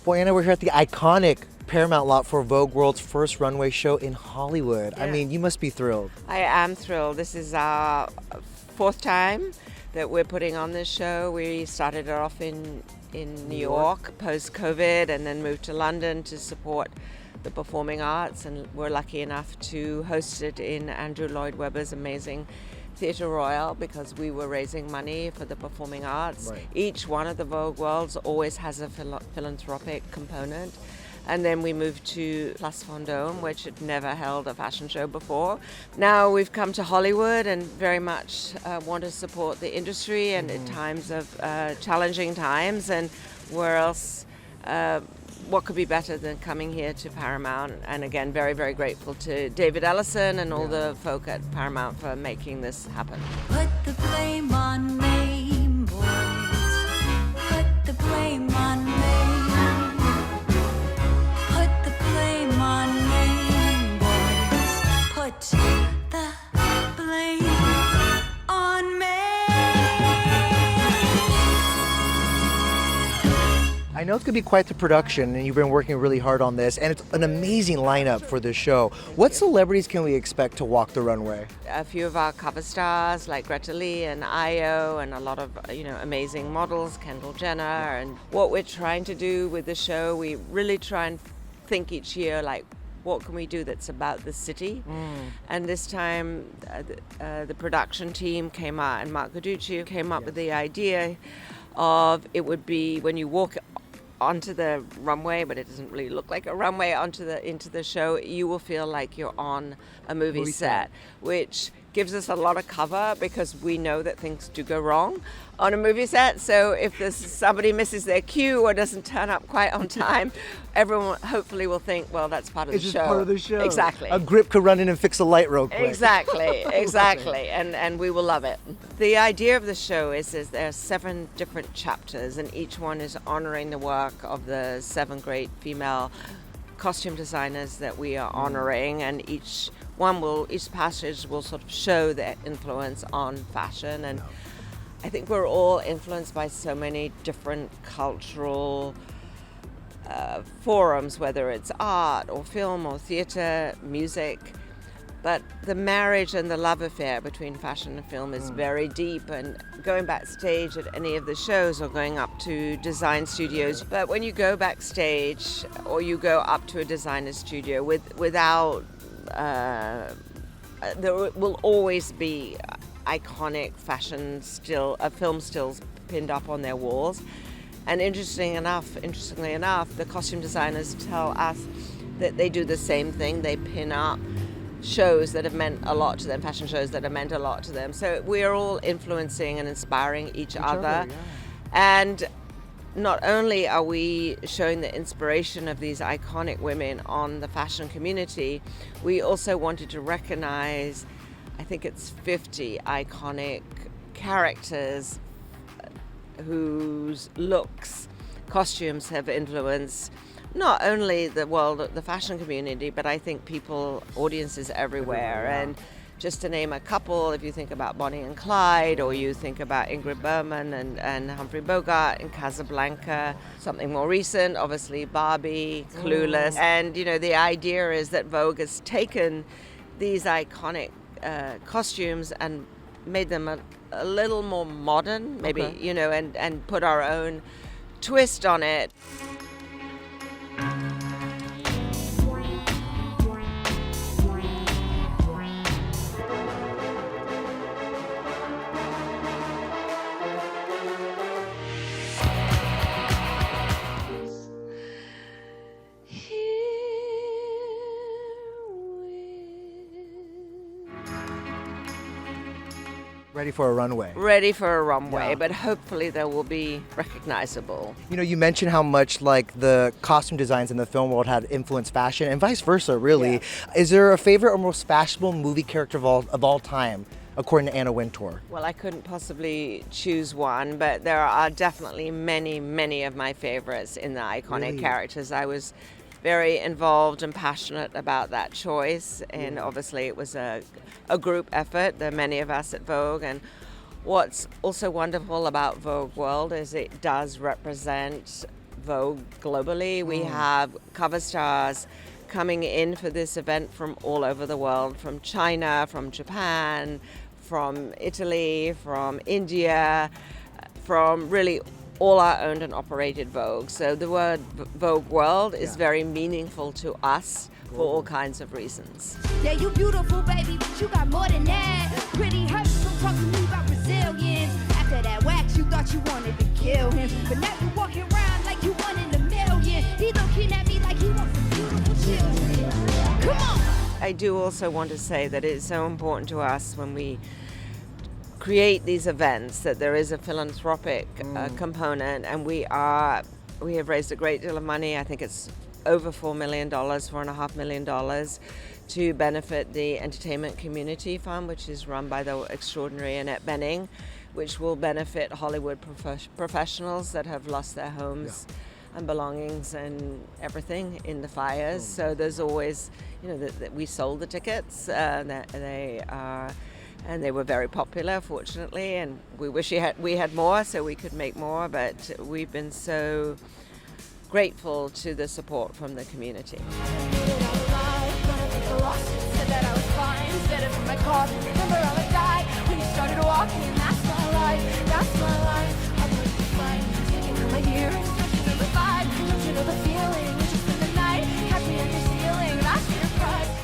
Well, Anna, we're here at the iconic Paramount lot for Vogue World's first runway show in Hollywood. Yeah. I mean, you must be thrilled. I am thrilled. This is our fourth time that we're putting on this show. We started it off in New York post-COVID and then moved to London to support the performing arts, and we're lucky enough to host it in Andrew Lloyd Webber's amazing Theatre Royal because we were raising money for the performing arts. Right. Each one of the Vogue Worlds always has a philanthropic component. And then we moved to Place Vendôme, which had never held a fashion show before. Now we've come to Hollywood and very much want to support the industry and in times of challenging times. And where else, what could be better than coming here to Paramount? And again, very, very grateful to David Ellison and all the folk at Paramount for making this happen. Put the blame on me, boys. Put the blame on me. Put the blame on me, boys. Put the blame on me. I know it's going to be quite the production, and you've been working really hard on this, and it's an amazing lineup for this show. What celebrities can we expect to walk the runway? A few of our cover stars like Greta Lee and Io, and a lot of amazing models, Kendall Jenner. And what we're trying to do with the show, we really try and think each year like, what can we do that's about the city? And this time the production team came out, and Mark Guiducci came up with the idea of it would be when you walk onto the runway, but it doesn't really look like a runway into the show, you will feel like you're on a movie set, which gives us a lot of cover because we know that things do go wrong on a movie set. So if somebody misses their cue or doesn't turn up quite on time, everyone hopefully will think, well, that's part of the show. It's just part of the show. Exactly. A grip could run in and fix a light real quick. Exactly. And we will love it. The idea of the show is there are 7 different chapters, and each one is honoring the work of the 7 great female costume designers that we are honoring, and each passage will sort of show their influence on fashion. And I think we're all influenced by so many different cultural forums, whether it's art or film or theater, music. But the marriage and the love affair between fashion and film is very deep, and going backstage at any of the shows or going up to design studios. But when you go backstage or you go up to a designer studio without there will always be iconic fashion film stills pinned up on their walls. And interestingly enough, the costume designers tell us that they do the same thing. They pin up shows that have meant a lot to them, fashion shows that have meant a lot to them. So we are all influencing and inspiring each other. And not only are we showing the inspiration of these iconic women on the fashion community, we also wanted to recognize, I think it's 50 iconic characters whose looks, costumes have influenced not only the world, the fashion community, but I think audiences everywhere. And just to name a couple, if you think about Bonnie and Clyde, or you think about Ingrid Bergman and Humphrey Bogart in Casablanca, something more recent, obviously Barbie, Clueless. And, the idea is that Vogue has taken these iconic costumes and made them a little more modern, maybe, and put our own twist on it. Ready for a runway. Ready for a runway, but hopefully they will be recognizable. You mentioned how much the costume designs in the film world had influenced fashion, and vice versa, really. Yeah. Is there a favorite or most fashionable movie character of all time, according to Anna Wintour? Well, I couldn't possibly choose one, but there are definitely many, many of my favorites in the iconic characters. I was very involved and passionate about that choice, and obviously it was a group effort. There are many of us at Vogue, and what's also wonderful about Vogue World is it does represent Vogue globally. We have cover stars coming in for this event from all over the world, from China, from Japan, from Italy, from India, from really all our owned and operated Vogue. So the word Vogue World is very meaningful to us for all kinds of reasons. Yeah, you beautiful, baby, but you got more than that. Pretty hurts, don't talk to me about Brazilians. After that wax, you thought you wanted to kill him. But now you walking around like you wanted $1 million. He looking at me like he wants some beautiful children. Come on! I do also want to say that it's so important to us when we create these events that there is a philanthropic component, and we have raised a great deal of money. I think it's over $4 million, $4.5 million, to benefit the Entertainment Community Fund, which is run by the extraordinary Annette Bening, which will benefit Hollywood professionals that have lost their homes and belongings and everything in the fires. So there's always, we sold the tickets. And they were very popular, fortunately, and we wish we had more so we could make more, but we've been so grateful to the support from the community.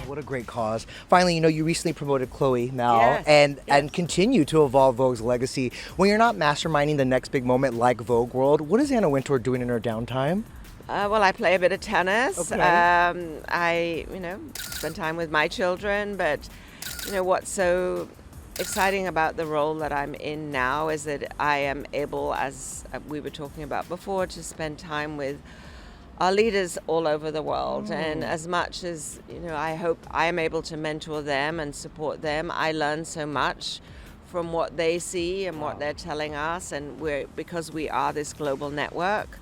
What a great cause. Finally, you recently promoted Chloe Mal Yes, and continue to evolve Vogue's legacy. When you're not masterminding the next big moment like Vogue World, what is Anna Wintour doing in her downtime? Well, I play a bit of tennis. Okay. I, spend time with my children, but, what's so exciting about the role that I'm in now is that I am able, as we were talking about before, to spend time with our leaders all over the world. And as much as, I hope I am able to mentor them and support them, I learn so much from what they see and what they're telling us. And because we are this global network,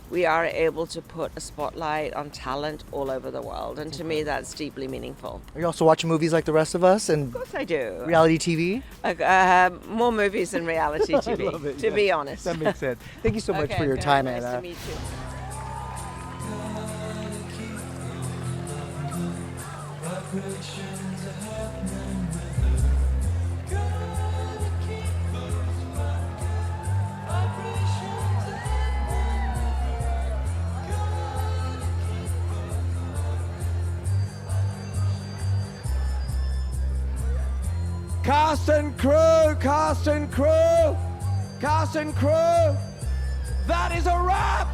we are able to put a spotlight on talent all over the world. And to me, that's deeply meaningful. Are you also watching movies like the rest of us and Of course I do. reality TV? More movies than reality TV, love it, to be honest. That makes sense. Thank you so much Okay, for your very time, nice Anna. to meet you. Cast and crew, cast and crew, cast and crew. That is a wrap.